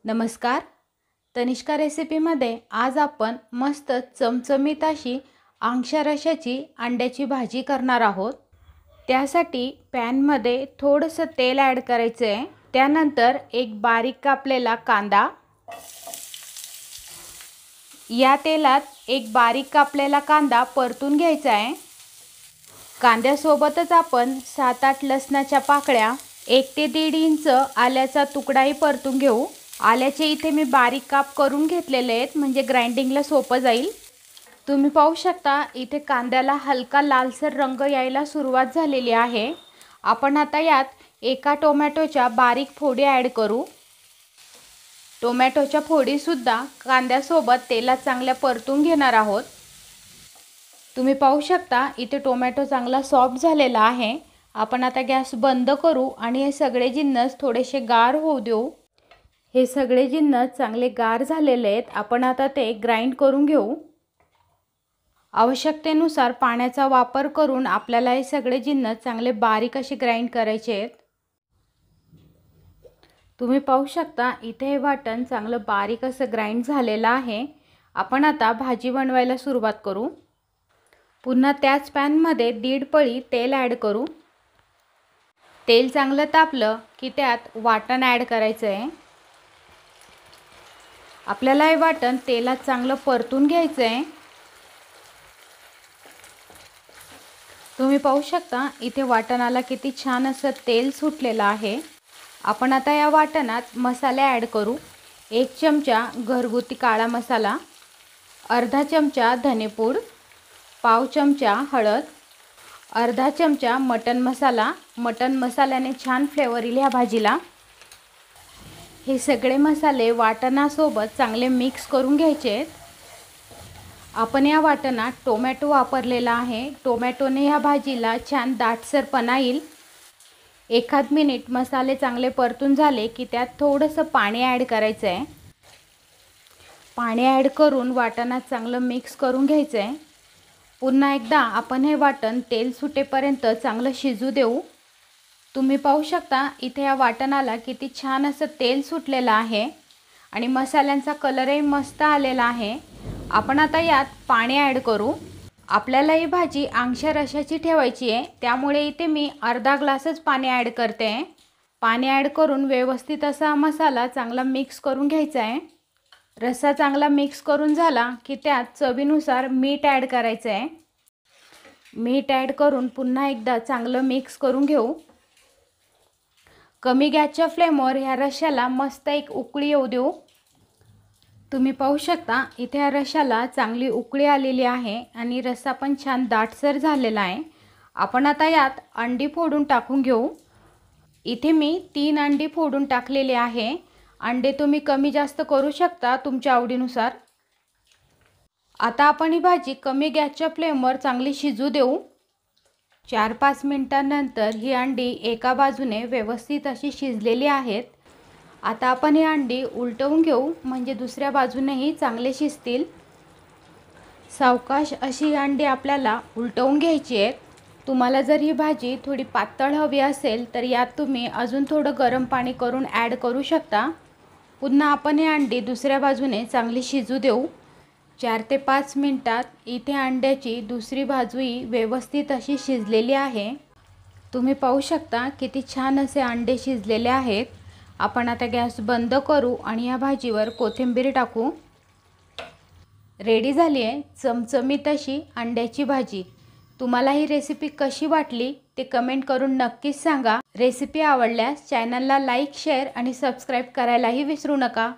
नमस्कार. तनिष्का रेसिपीमध्ये आज आपण मस्त चमचमीत अशी आंगशा रशाची अंड्याची भाजी करणार आहोत. त्यासाठी पॅनमध्ये थोडंसं तेल ॲड करायचं आहे. त्यानंतर एक बारीक कापलेला कांदा, या तेलात एक बारीक कापलेला कांदा परतून घ्यायचा आहे. कांद्यासोबतच आपण 7-8 लसणाच्या पाकळ्या, 1 ते 1.5 इंच आल्याचा तुकडाही परतून घेऊ. आल्याचे इथे मी बारीक काप करून घेतलेले आहेत, म्हणजे ग्राइंडिंगला सोपं जाईल. तुम्ही पाहू शकता इथे कांद्याला हलका लालसर रंग यायला सुरुवात झालेली आहे. आपण आता यात एका टोमॅटोच्या बारीक फोडी ॲड करू. टोमॅटोच्या फोडीसुद्धा कांद्यासोबत तेलात चांगल्या परतून घेणार आहोत. तुम्ही पाहू शकता इथे टोमॅटो चांगला सॉफ्ट झालेला आहे. आपण आता गॅस बंद करू आणि हे सगळे जिन्नस थोडेसे गार होऊ देऊ. हे सगळे जिन्नस चांगले गार झालेले आहेत. आपण आता ते ग्राइंड करून घेऊ. आवश्यकतेनुसार पाण्याचा वापर करून आपल्याला हे सगळे जिन्नस चांगले बारीक असे ग्राइंड करायचे आहेत. तुम्ही पाहू शकता इथे हे वाटण चांगलं बारीक असं ग्राइंड झालेलं आहे. आपण आता भाजी बनवायला सुरुवात करू. पुन्हा त्याच पॅनमध्ये 1.5 पळी तेल ॲड करू. तेल चांगलं तापलं की त्यात वाटण ॲड करायचं आहे. आपल्याला हे वाटण तेलात चांगलं परतून घ्यायचं आहे. तुम्ही पाहू शकता इथे वाटणाला किती छान असं तेल सुटलेलं आहे. आपण आता या वाटणात मसाले ॲड करू. 1 चमचा घरगुती काळा मसाला, अर्धा चमचा धनेपूड, पाव चमचा हळद, अर्धा चमचा मटन मसाला. मटन मसाल्याने छान फ्लेवर येईल ह्या भाजीला. हे सगळे मसाले वाटणासोबत चांगले मिक्स करून घ्यायचे आहेत. आपण या वाटणात टोमॅटो वापरलेला आहे. टोमॅटोने ह्या भाजीला छान दाटसरपणा येईल. 1 मिनिट मसाले चांगले परतून झाले की त्यात थोडंसं पाणी ॲड करायचं आहे. पाणी ॲड करून वाटणात चांगलं मिक्स करून घ्यायचं आहे. पुन्हा एकदा आपण हे वाटण तेल सुटेपर्यंत चांगलं शिजू देऊ. तुम्ही पाहू शकता इथे या वाटणाला किती छान असं तेल सुटलेलं आहे आणि मसाल्यांचा कलरही मस्त आलेला आहे. आपण आता यात पाणी ॲड करू. आपल्याला ही भाजी आंगशा रशाची ठेवायची आहे, त्यामुळे इथे मी अर्धा ग्लासच पाणी ॲड करते आहे. पाणी ॲड करून व्यवस्थित असा मसाला चांगला मिक्स करून घ्यायचा आहे. रस्सा चांगला मिक्स करून झाला की त्यात चवीनुसार मीठ ॲड करायचं आहे. मीठ ॲड करून पुन्हा एकदा चांगलं मिक्स करून घेऊ. कमी गॅसच्या फ्लेमवर ह्या रश्याला मस्त एक उकळी येऊ देऊ. तुम्ही पाहू शकता इथे ह्या रश्याला चांगली उकळी आलेली आहे आणि रस्सा पण छान दाटसर झालेला आहे. आपण आता यात अंडी फोडून टाकून घेऊ. इथे मी 3 अंडी फोडून टाकलेले आहे. अंडे तुम्ही कमी जास्त करू शकता तुमच्या आवडीनुसार. आता आपण ही भाजी कमी गॅसच्या फ्लेमवर चांगली शिजू देऊ. 4-5 मिनिटांनंतर ही अंडी एका बाजूने व्यवस्थित अशी शिजलेली आहेत. आता आपण ही अंडी उलटवून घेऊ, म्हणजे दुसऱ्या बाजूनेही चांगले शिजतील. सावकाश अशी ही अंडी आपल्याला उलटवून घ्यायची आहेत. तुम्हाला जर ही भाजी थोडी पातळ हवी असेल तर यात तुम्ही अजून थोडं गरम पाणी करून ॲड करू शकता. पुन्हा आपण ही अंडी दुसऱ्या बाजूने चांगली शिजू देऊ. 4 ते 5 मिनिटात इथे अंड्याची दुसरी बाजूही व्यवस्थित अशी शिजलेली आहे. तुम्ही पाहू शकता किती छान असे अंडे शिजलेले आहेत. आपण आता गॅस बंद करू आणि या भाजीवर कोथिंबीर टाकू. रेडी झाली आहे चमचमीत अशी अंड्याची भाजी. तुम्हाला ही रेसिपी कशी वाटली ते कमेंट करून नक्कीच सांगा. रेसिपी आवडल्यास चॅनलला लाईक, शेअर आणि सबस्क्राईब करायलाही विसरू नका.